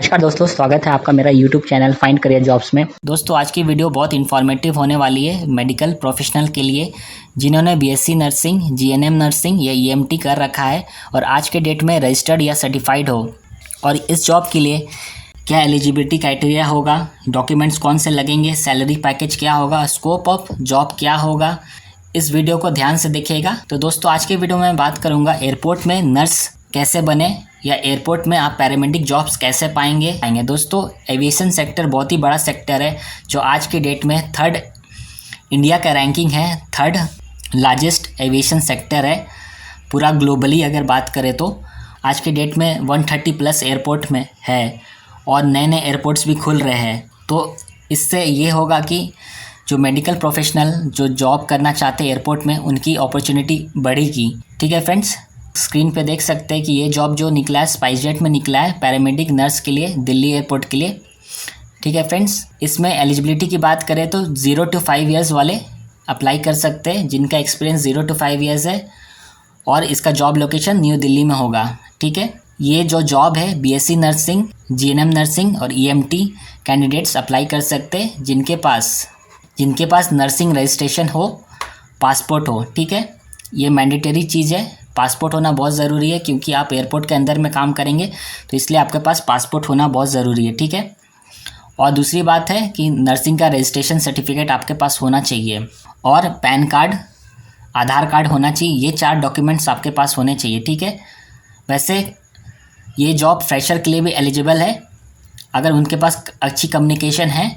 नमस्कार दोस्तों, स्वागत है आपका मेरा YouTube channel find career jobs में। दोस्तों आज की वीडियो बहुत इन्फॉर्मेटिव होने वाली है मेडिकल प्रोफेशनल के लिए जिन्होंने बीएससी नर्सिंग, जीएनएम नर्सिंग या ईएमटी कर रखा है और आज के डेट में रजिस्टर्ड या सर्टिफाइड हो। और इस जॉब के लिए क्या एलिजिबिलिटी क्राइटेरिया होगा, डॉक्यूमेंट्स कौन से लगेंगे, सैलरी पैकेज क्या होगा, स्कोप ऑफ जॉब क्या होगा, इस वीडियो को ध्यान से देखिएगा। तो दोस्तों आज के वीडियो में मैं बात करूँगा एयरपोर्ट में नर्स कैसे बने या एयरपोर्ट में आप पैरामेडिक जॉब्स कैसे पाएंगे। दोस्तों एविएशन सेक्टर बहुत ही बड़ा सेक्टर है जो आज की डेट में थर्ड इंडिया का रैंकिंग है, थर्ड लार्जेस्ट एविएशन सेक्टर है पूरा ग्लोबली। अगर बात करें तो आज की डेट में 130 प्लस एयरपोर्ट में है और नए नए एयरपोर्ट्स भी खुल रहे हैं। तो इससे ये होगा कि जो मेडिकल प्रोफेशनल जो जॉब करना चाहते हैं एयरपोर्ट में उनकी अपॉर्चुनिटी बढ़ेगी। ठीक है फ्रेंड्स, स्क्रीन पे देख सकते हैं कि ये जॉब जो निकला है स्पाइसजेट में निकला है पैरामेडिक नर्स के लिए दिल्ली एयरपोर्ट के लिए। ठीक है फ्रेंड्स, इसमें एलिजिबिलिटी की बात करें तो 0 to 5 ईयर्स वाले अप्लाई कर सकते हैं जिनका एक्सपीरियंस 0 to 5 ईयर्स है और इसका जॉब लोकेशन न्यू दिल्ली में होगा। ठीक है, ये जो जॉब है बीएससी नर्सिंग, जीएनएम नर्सिंग और ईएमटी कैंडिडेट्स अप्लाई कर सकते हैं जिनके पास नर्सिंग रजिस्ट्रेशन हो, पासपोर्ट हो। ठीक है, ये मैंडेटरी चीज़ है, पासपोर्ट होना बहुत ज़रूरी है क्योंकि आप एयरपोर्ट के अंदर में काम करेंगे तो इसलिए आपके पास पासपोर्ट होना बहुत ज़रूरी है। ठीक है, और दूसरी बात है कि नर्सिंग का रजिस्ट्रेशन सर्टिफिकेट आपके पास होना चाहिए और पैन कार्ड, आधार कार्ड होना चाहिए। ये 4 डॉक्यूमेंट्स आपके पास होने चाहिए। ठीक है, वैसे ये जॉब फ्रेशर के लिए भी एलिजिबल है अगर उनके पास अच्छी कम्युनिकेशन है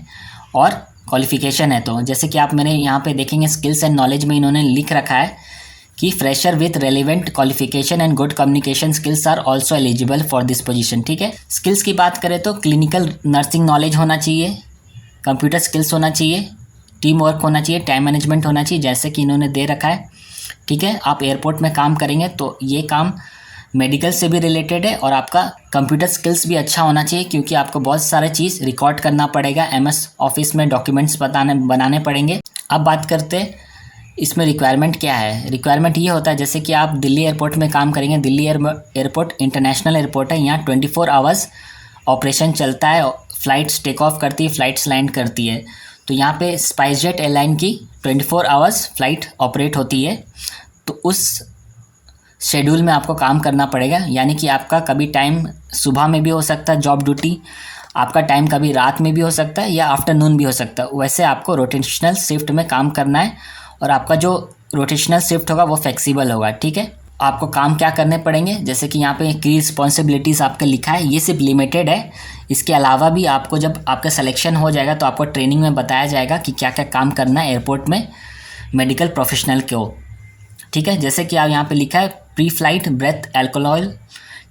और क्वालिफिकेशन है। तो जैसे कि आप मेरे यहाँ पे देखेंगे स्किल्स एंड नॉलेज में इन्होंने लिख रखा है कि fresher with relevant qualification and good communication skills are also eligible for this position. ठीक है, स्किल्स की बात करें तो क्लिनिकल नर्सिंग नॉलेज होना चाहिए, कंप्यूटर स्किल्स होना चाहिए, टीम वर्क होना चाहिए, टाइम मैनेजमेंट होना चाहिए जैसे कि इन्होंने दे रखा है। ठीक है, आप एयरपोर्ट में काम करेंगे तो ये काम मेडिकल से भी रिलेटेड है और आपका कंप्यूटर स्किल्स भी अच्छा होना चाहिए क्योंकि आपको बहुत सारे चीज़ रिकॉर्ड करना पड़ेगा, MS ऑफिस में डॉक्यूमेंट्स बनाने पड़ेंगे। अब बात करते हैं इसमें रिक्वायरमेंट क्या है। रिक्वायरमेंट ये होता है जैसे कि आप दिल्ली एयरपोर्ट में काम करेंगे, दिल्ली एयरपोर्ट इंटरनेशनल एयरपोर्ट है, यहाँ 24 आवर्स ऑपरेशन चलता है, फ़्लाइट्स टेक ऑफ करती है, फ़्लाइट्स लैंड करती है। तो यहाँ पे स्पाइसजेट एयरलाइन की 24 आवर्स फ़्लाइट ऑपरेट होती है। तो उस शेड्यूल में आपको काम करना पड़ेगा, यानी कि आपका कभी टाइम सुबह में भी हो सकता है जॉब ड्यूटी, आपका टाइम कभी रात में भी हो सकता है या आफ्टरनून भी हो सकता है। वैसे आपको रोटेशनल शिफ्ट में काम करना है और आपका जो रोटेशनल शिफ्ट होगा वो फ्लेक्सिबल होगा। ठीक है, आपको काम क्या करने पड़ेंगे जैसे कि यहाँ पे की रिस्पॉन्सिबिलिटीज़ आपके लिखा है, ये सिर्फ लिमिटेड है। इसके अलावा भी आपको जब आपका सिलेक्शन हो जाएगा तो आपको ट्रेनिंग में बताया जाएगा कि क्या क्या काम करना है एयरपोर्ट में मेडिकल प्रोफेशनल को। ठीक है, जैसे कि आप यहाँ पे लिखा है pre flight breath alcohol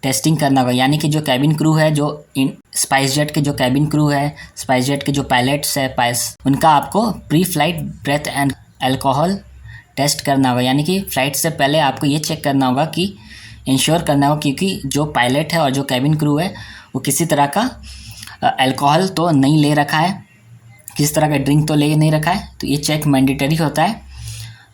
testing करना होगा, यानी कि जो कैबिन क्रू है, जो स्पाइसजेट के जो कैबिन क्रू है, स्पाइसजेट के जो पायलट्स है उनका आपको pre flight breath and alcohol test करना होगा। यानी कि फ़्लाइट से पहले आपको ये चेक करना होगा कि इंश्योर करना होगा क्योंकि जो पायलट है और जो कैबिन क्रू है वो किसी तरह का अल्कोहल तो नहीं ले रखा है, किसी तरह का ड्रिंक तो ले नहीं रखा है, तो ये चेक मैंडेटरी होता है।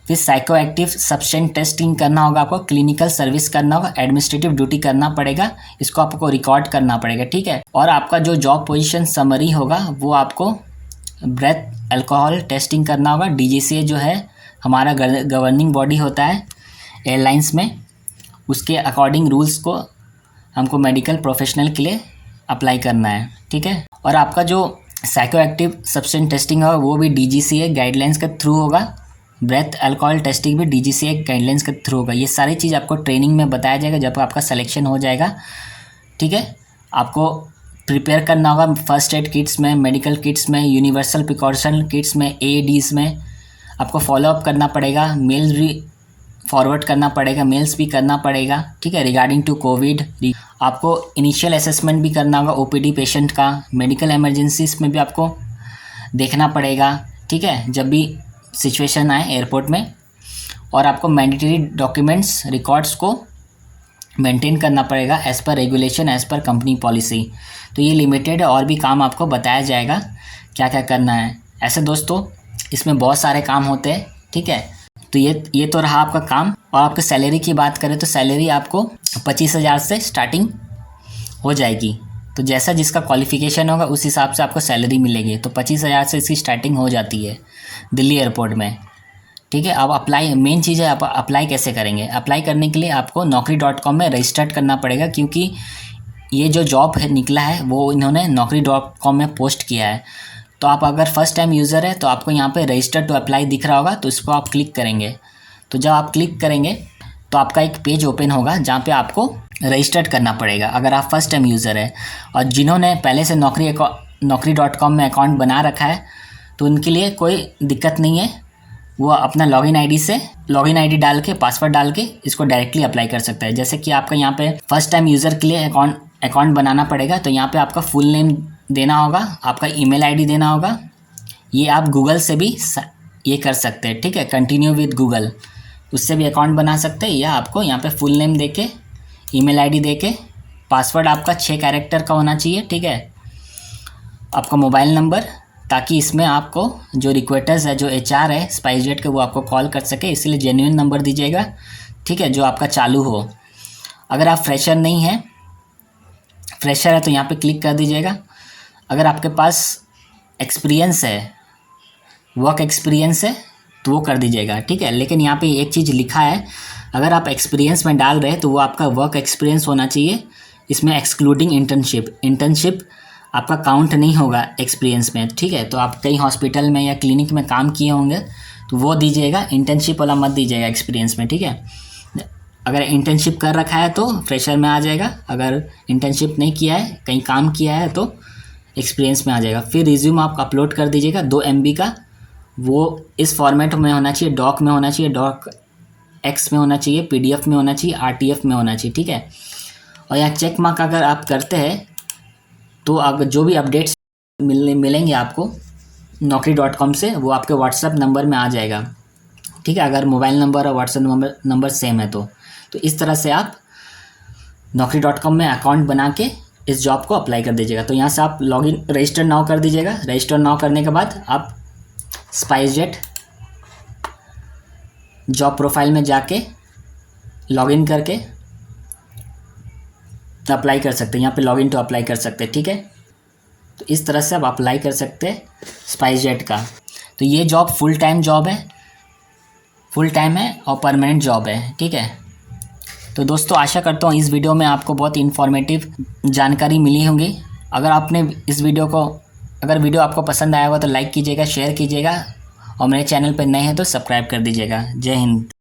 फिर साइको एक्टिव सब्सटेंस टेस्टिंग करना होगा, आपको क्लिनिकल सर्विस करना होगा, एडमिनिस्ट्रेटिव ड्यूटी करना पड़ेगा, इसको आपको रिकॉर्ड करना पड़ेगा। ठीक है, और आपका जो जॉब पोजीशन समरी होगा वो आपको ब्रेथ अल्कोहल टेस्टिंग करना होगा। DGCA जो है हमारा गवर्निंग बॉडी होता है एयरलाइंस में, उसके अकॉर्डिंग रूल्स को हमको मेडिकल प्रोफेशनल के लिए अप्लाई करना है। ठीक है, और आपका जो साइको एक्टिव सब्सटेंस टेस्टिंग होगा वो भी DGCA गाइडलाइंस के थ्रू होगा, ब्रेथ अल्कोहल टेस्टिंग भी DGCA गाइडलाइंस के थ्रू होगा। ये सारी चीज़ आपको ट्रेनिंग में बताया जाएगा जब आपका सिलेक्शन हो जाएगा। ठीक है, आपको प्रिपेयर करना होगा फर्स्ट एड किट्स में, मेडिकल किट्स में, यूनिवर्सल प्रिकॉशन किट्स में, AEDs में आपको फॉलोअप करना पड़ेगा, मेल्स भी फॉरवर्ड करना पड़ेगा, मेल्स भी करना पड़ेगा। ठीक है, रिगार्डिंग टू कोविड आपको इनिशियल असेसमेंट भी करना होगा OPD पेशेंट का, मेडिकल इमरजेंसीज में भी आपको देखना पड़ेगा। ठीक है, जब भी सिचुएशन आए एयरपोर्ट में, और आपको मैंडेटरी डॉक्यूमेंट्स रिकॉर्ड्स को मेंटेन करना पड़ेगा as per regulation, as per company policy. तो ये लिमिटेड है, और भी काम आपको बताया जाएगा क्या क्या करना है। ऐसे दोस्तों इसमें बहुत सारे काम होते हैं। ठीक है, तो ये तो रहा आपका काम। और आपके सैलरी की बात करें तो सैलरी आपको 25,000 से स्टार्टिंग हो जाएगी। तो जैसा जिसका क्वालिफ़िकेशन होगा उस हिसाब से आपको सैलरी मिलेगी। तो 25,000 से इसकी स्टार्टिंग हो जाती है दिल्ली एयरपोर्ट में, ठीक है। अब अप्लाई, मेन चीज़ है आप अप्लाई कैसे करेंगे। अप्लाई करने के लिए आपको naukri.com में रजिस्टर्ड करना पड़ेगा, क्योंकि ये जो जॉब है निकला है वो इन्होंने naukri.com में पोस्ट किया है। तो आप अगर फर्स्ट टाइम यूज़र है तो आपको यहाँ पे रजिस्टर टू अप्लाई दिख रहा होगा, तो इसको आप क्लिक करेंगे। तो जब आप क्लिक करेंगे तो आपका एक पेज ओपन होगा जहाँ पे आपको रजिस्टर्ड करना पड़ेगा अगर आप फर्स्ट टाइम यूज़र है। और जिन्होंने पहले से naukri.com में अकाउंट बना रखा है तो उनके लिए कोई दिक्कत नहीं है, वो अपना लॉगिन आईडी डाल के, पासवर्ड डाल के इसको डायरेक्टली अप्लाई कर सकता है। जैसे कि आपका यहाँ पे फर्स्ट टाइम यूज़र के लिए अकाउंट बनाना पड़ेगा, तो यहाँ पे आपका फुल नेम देना होगा, आपका ईमेल आईडी देना होगा। ये आप गूगल से भी ये कर सकते हैं, ठीक है, कंटिन्यू विद गूगल, उससे भी अकाउंट बना सकते हैं। या आपको यहाँ पे फुल नेम दे के, ईमेल आईडी दे के, पासवर्ड आपका 6 कैरेक्टर का होना चाहिए, ठीक है, आपका मोबाइल नंबर, ताकि इसमें आपको जो रिक्रूटर्स है, जो HR है स्पाइसजेट के, वो आपको कॉल कर सके, इसलिए जेन्युइन नंबर दीजिएगा, ठीक है, जो आपका चालू हो। अगर आप फ्रेशर नहीं है, फ्रेशर है तो यहाँ पे क्लिक कर दीजिएगा। अगर आपके पास एक्सपीरियंस है, वर्क एक्सपीरियंस है तो वो कर दीजिएगा, ठीक है। लेकिन यहाँ पे एक चीज़ लिखा है, अगर आप एक्सपीरियंस में डाल रहे हैं तो वो आपका वर्क एक्सपीरियंस होना चाहिए, इसमें एक्सक्लूडिंग इंटर्नशिप आपका काउंट नहीं होगा एक्सपीरियंस में, ठीक है। तो आप कई हॉस्पिटल में या क्लिनिक में काम किए होंगे तो वो दीजिएगा, इंटर्नशिप वाला मत दीजिएगा एक्सपीरियंस में, ठीक है। अगर इंटर्नशिप कर रखा है तो फ्रेशर में आ जाएगा, अगर इंटर्नशिप नहीं किया है, कहीं काम किया है तो एक्सपीरियंस में आ जाएगा। फिर रिज्यूम आप अपलोड कर दीजिएगा 2 MB का, वो इस फॉर्मेट में होना चाहिए, डॉक में होना चाहिए, डॉक एक्स में होना चाहिए, PDF में होना चाहिए, RTF में होना चाहिए, ठीक है। और यहाँ चेक मार्क अगर आप करते हैं तो अगर जो भी अपडेट्स मिलेंगे आपको naukri.com से, वो आपके व्हाट्सएप नंबर में आ जाएगा, ठीक है, अगर मोबाइल नंबर और व्हाट्सएप नंबर सेम है तो इस तरह से आप naukri.com में अकाउंट बना के इस जॉब को अप्लाई कर दीजिएगा। तो यहाँ से आप लॉगिन रजिस्टर नाउ कर दीजिएगा। रजिस्टर नाउ करने के बाद आप स्पाइसजेट जॉब प्रोफाइल में जाके लॉगिन करके अप्लाई कर सकते हैं, यहाँ पे लॉगिन टू अप्लाई कर सकते हैं, ठीक है। तो इस तरह से आप अप्लाई कर सकते हैं स्पाइसजेट का। तो ये जॉब फुल टाइम जॉब है, फुल टाइम है और परमानेंट जॉब है, ठीक है। तो दोस्तों आशा करता हूँ इस वीडियो में आपको बहुत इन्फॉर्मेटिव जानकारी मिली होंगी। अगर आपने अगर वीडियो आपको पसंद आया होगा तो लाइक कीजिएगा, शेयर कीजिएगा और मेरे चैनल पर नए हैं तो सब्सक्राइब कर दीजिएगा। जय हिंद।